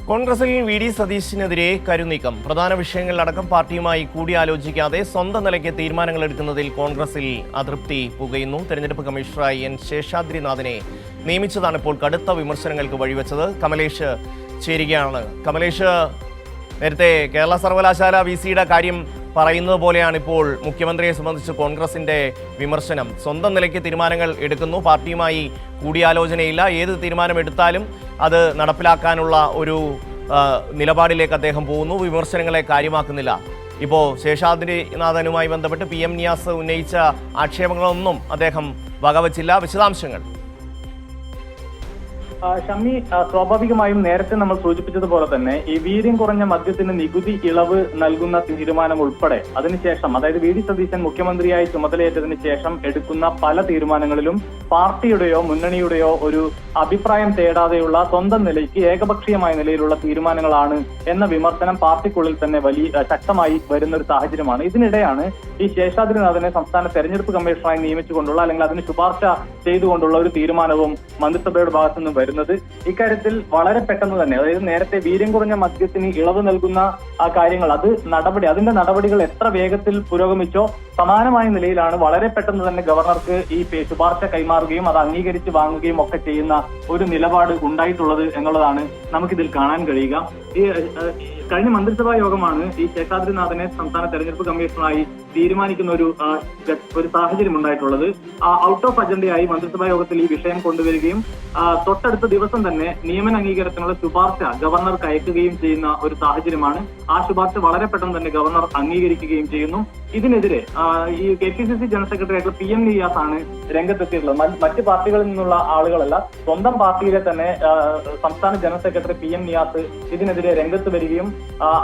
കോൺഗ്രസിൽ V D സതീശിനെതിരെ കരുനീക്കം. പ്രധാന വിഷയങ്ങളിലടക്കം പാർട്ടിയുമായി കൂടിയാലോചിക്കാതെ സ്വന്തം നിലയ്ക്ക് തീരുമാനങ്ങൾ എടുക്കുന്നതിൽ കോൺഗ്രസിൽ അതൃപ്തി പുകയുന്നു. തെരഞ്ഞെടുപ്പ് കമ്മീഷണറായി എൻ ശേഷാദ്രിനാഥിനെ നിയമിച്ചതാണ് ഇപ്പോൾ കടുത്ത വിമർശനങ്ങൾക്ക് വഴിവെച്ചത്. കമലേഷ് ചേരുകയാണ്. കമലേഷ്, നേരത്തെ കേരള സർവകലാശാല VC-യുടെ കാര്യം പറയുന്നത് പോലെയാണ് ഇപ്പോൾ മുഖ്യമന്ത്രിയെ സംബന്ധിച്ച് കോൺഗ്രസിന്റെ വിമർശനം. സ്വന്തം നിലയ്ക്ക് തീരുമാനങ്ങൾ എടുക്കുന്നു, പാർട്ടിയുമായി കൂടിയാലോചനയില്ല, ഏത് തീരുമാനമെടുത്താലും അത് നടപ്പിലാക്കാനുള്ള ഒരു നിലപാടിലേക്ക് അദ്ദേഹം പോകുന്നു, വിമർശനങ്ങളെ കാര്യമാക്കുന്നില്ല. ഇപ്പോൾ ശേഷാദ്രിനാഥനുമായി ബന്ധപ്പെട്ട് PM നിയാസ് ഉന്നയിച്ച ആക്ഷേപങ്ങളൊന്നും അദ്ദേഹം വകവച്ചില്ല. വിശദാംശങ്ങൾ. ഷമ്മി, സ്വാഭാവികമായും നേരത്തെ നമ്മൾ സൂചിപ്പിച്ചതുപോലെ തന്നെ ഈ വീര്യം കുറഞ്ഞ മദ്യത്തിന് നികുതി ഇളവ് നൽകുന്ന തീരുമാനം ഉൾപ്പെടെ അതിനുശേഷം, അതായത് വി ഡി സതീശൻ മുഖ്യമന്ത്രിയായി ചുമതലയേറ്റതിന് ശേഷം എടുക്കുന്ന പല തീരുമാനങ്ങളിലും പാർട്ടിയുടെയോ മുന്നണിയുടെയോ ഒരു അഭിപ്രായം തേടാതെയുള്ള സ്വന്തം നിലയ്ക്ക് ഏകപക്ഷീയമായ നിലയിലുള്ള തീരുമാനങ്ങളാണ് എന്ന വിമർശനം പാർട്ടിക്കുള്ളിൽ തന്നെ വലിയ ശക്തമായി വരുന്ന ഒരു സാഹചര്യമാണ്. ഇതിനിടെയാണ് ഈ ശേഷാദ്രിനാഥനെ സംസ്ഥാന തെരഞ്ഞെടുപ്പ് കമ്മീഷണറായി നിയമിച്ചുകൊണ്ടുള്ള അല്ലെങ്കിൽ അതിന് ശുപാർശ ചെയ്തുകൊണ്ടുള്ള ഒരു തീരുമാനവും മന്ത്രിസഭയുടെ ഭാഗത്തു നിന്നും വരുന്നത്. ഇക്കാര്യത്തിൽ വളരെ പെട്ടെന്ന് തന്നെ, അതായത് നേരത്തെ വീര്യം കുറഞ്ഞ മദ്യത്തിന് ഇളവ് നൽകുന്ന ആ കാര്യങ്ങൾ, അതിന്റെ നടപടികൾ എത്ര വേഗത്തിൽ പുരോഗമിച്ചോ സമാനമായ നിലയിലാണ് വളരെ പെട്ടെന്ന് തന്നെ ഗവർണർക്ക് ഈ ശുപാർശ കൈമാറുകയും അത് അംഗീകരിച്ച് വാങ്ങുകയും ഒക്കെ ചെയ്യുന്ന ഒരു നിലപാട് ഉണ്ടായിട്ടുള്ളത് എന്നുള്ളതാണ് നമുക്കിതിൽ കാണാൻ കഴിയുക. ഈ കഴിഞ്ഞ മന്ത്രിസഭാ യോഗമാണ് ഈ ശേഷാദ്രിനാഥനെ സംസ്ഥാന തെരഞ്ഞെടുപ്പ് കമ്മീഷണറായി തീരുമാനിക്കുന്ന ഒരു സാഹചര്യം ഉണ്ടായിട്ടുള്ളത്. ഔട്ട് ഓഫ് അജണ്ടയായി മന്ത്രിസഭാ യോഗത്തിൽ ഈ വിഷയം കൊണ്ടുവരികയും തൊട്ടടുത്ത ദിവസം തന്നെ നിയമന അംഗീകാരത്തിനുള്ള ശുപാർശ ഗവർണർക്ക് അയക്കുകയും ചെയ്യുന്ന ഒരു സാഹചര്യമാണ്. ആ ശുപാർശ വളരെ പെട്ടെന്ന് തന്നെ ഗവർണർ അംഗീകരിക്കുകയും ചെയ്യുന്നു. ഇതിനെതിരെ ഈ KPCC ജനറൽ സെക്രട്ടറി ആയിട്ടുള്ള PM നിയാസ് ആണ് രംഗത്തെത്തിയിട്ടുള്ളത്. മറ്റ് പാർട്ടികളിൽ നിന്നുള്ള ആളുകളല്ല, സ്വന്തം പാർട്ടിയിലെ തന്നെ സംസ്ഥാന ജനറൽ സെക്രട്ടറി PM നിയാസ് ഇതിനെതിരെ രംഗത്ത് വരികയും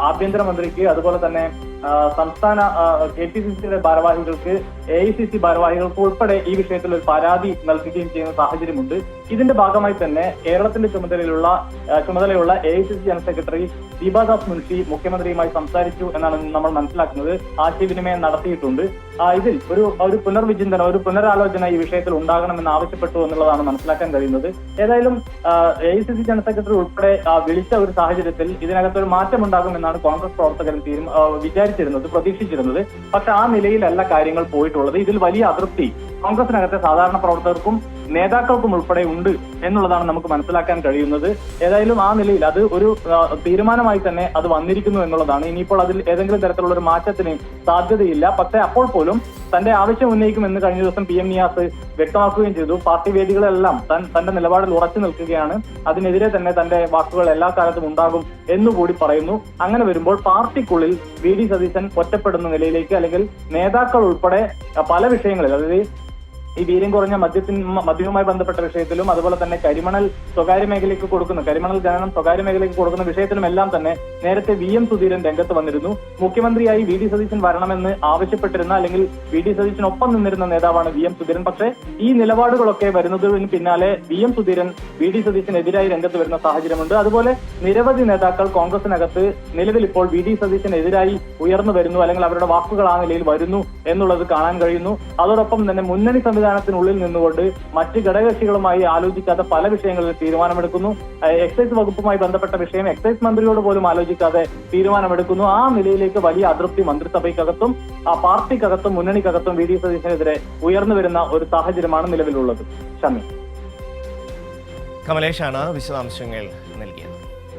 ആഭ്യന്തരമന്ത്രിക്ക് അതുപോലെ തന്നെ സംസ്ഥാന KPCC ഭാരവാഹികൾക്ക് AICC ഭാരവാഹികൾക്ക് ഉൾപ്പെടെ ഈ വിഷയത്തിൽ ഒരു പരാതി നൽകുകയും ചെയ്യുന്ന സാഹചര്യമുണ്ട്. ഇതിന്റെ ഭാഗമായി തന്നെ കേരളത്തിന്റെ ചുമതലയുള്ള AICC general secretary Deepa Das Munshi മുഖ്യമന്ത്രിയുമായി സംസാരിച്ചു എന്നാണ് നമ്മൾ മനസ്സിലാക്കുന്നത്. ആശയവിനിമയം നടത്തിയിട്ടുണ്ട്. ഇതിൽ ഒരു പുനർവിചിന്തനം, ഒരു പുനരാലോചന ഈ വിഷയത്തിൽ ഉണ്ടാകണമെന്ന് ആവശ്യപ്പെട്ടു എന്നുള്ളതാണ് മനസ്സിലാക്കാൻ കഴിയുന്നത്. ഏതായാലും AICC ജനറൽ സെക്രട്ടറി ഉൾപ്പെടെ വിളിച്ച ഒരു സാഹചര്യത്തിൽ ഇതിനകത്തൊരു മാറ്റമുണ്ടാകുമെന്നാണ് കോൺഗ്രസ് പ്രവർത്തകരും പ്രതീക്ഷിച്ചിരുന്നത്. പക്ഷെ ആ നിലയിലല്ല കാര്യങ്ങൾ പോയിട്ടുള്ളത്. ഇതിൽ വലിയ അതൃപ്തി കോൺഗ്രസിനകത്തെ സാധാരണ പ്രവർത്തകർക്കും നേതാക്കൾക്കും ഉൾപ്പെടെ ഉണ്ട് എന്നുള്ളതാണ് നമുക്ക് മനസ്സിലാക്കാൻ കഴിയുന്നത്. ഏതായാലും ആ നിലയിൽ അത് ഒരു തീരുമാനമായി തന്നെ അത് വന്നിരിക്കുന്നു എന്നുള്ളതാണ്. ഇനിയിപ്പോൾ അതിൽ ഏതെങ്കിലും തരത്തിലുള്ള ഒരു മാറ്റത്തിന് സാധ്യതയില്ല. പക്ഷെ അപ്പോൾ പോലും തന്റെ ആവശ്യം ഉന്നയിക്കുമെന്ന് കഴിഞ്ഞ ദിവസം PM നിയാസ് വ്യക്തമാക്കുകയും ചെയ്തു. പാർട്ടി വേദികളെല്ലാം തന്റെ നിലപാടിൽ ഉറച്ചു നിൽക്കുകയാണ്. അതിനെതിരെ തന്നെ തന്റെ വാക്കുകൾ എല്ലാ കാലത്തും ഉണ്ടാകും എന്നുകൂടി പറയുന്നു. അങ്ങനെ വരുമ്പോൾ പാർട്ടിക്കുള്ളിൽ വി ഡി സതീശൻ ഒറ്റപ്പെടുന്ന നിലയിലേക്ക്, അല്ലെങ്കിൽ നേതാക്കൾ ഉൾപ്പെടെ പല വിഷയങ്ങളിൽ, അതായത് ഈ വീര്യം കുറഞ്ഞ മദ്യവുമായി ബന്ധപ്പെട്ട വിഷയത്തിലും അതുപോലെ തന്നെ കരിമണൽ ഖനനം സ്വകാര്യ മേഖലയ്ക്ക് കൊടുക്കുന്ന വിഷയത്തിലും എല്ലാം തന്നെ നേരത്തെ VM സുധീരൻ രംഗത്ത് വന്നിരുന്നു. മുഖ്യമന്ത്രിയായി വി ഡി സതീശൻ വരണമെന്ന് ആവശ്യപ്പെട്ടിരുന്ന, അല്ലെങ്കിൽ വി ഡി സതീശനൊപ്പം നിന്നിരുന്ന നേതാവാണ് VM സുധീരൻ. പക്ഷേ ഈ നിലപാടുകളൊക്കെ വരുന്നതിന് പിന്നാലെ VM സുധീരൻ വി ഡി സതീശനെതിരായി രംഗത്ത് വരുന്ന സാഹചര്യമുണ്ട്. അതുപോലെ നിരവധി നേതാക്കൾ കോൺഗ്രസിനകത്ത് നിലവിൽ ഇപ്പോൾ വി ഡി സതീശനെതിരായി ഉയർന്നു വരുന്നു, അല്ലെങ്കിൽ അവരുടെ വാക്കുകൾ ആ നിലയിൽ വരുന്നു എന്നുള്ളത് കാണാൻ കഴിയുന്നു. അതോടൊപ്പം തന്നെ മുന്നണി സംവിധാനത്തിനുള്ളിൽ നിന്നുകൊണ്ട് മറ്റ് ഘടകകക്ഷികളുമായി ആലോചിക്കാതെ പല വിഷയങ്ങളിൽ തീരുമാനമെടുക്കുന്നു. എക്സൈസ് വകുപ്പുമായി ബന്ധപ്പെട്ട വിഷയം എക്സൈസ് മന്ത്രിയോട് പോലും ആലോചിക്കാതെ തീരുമാനമെടുക്കുന്നു. ആ നിലയിലേക്ക് വലിയ അതൃപ്തി മന്ത്രിസഭയ്ക്കകത്തും പാർട്ടിക്കകത്തും മുന്നണിക്കകത്തും വി ഡി സതീശനെതിരെ ഉയർന്നു വരുന്ന ഒരു സാഹചര്യമാണ് നിലവിലുള്ളത്. ഷമി. കമലേഷാണ് വിശദാംശങ്ങൾ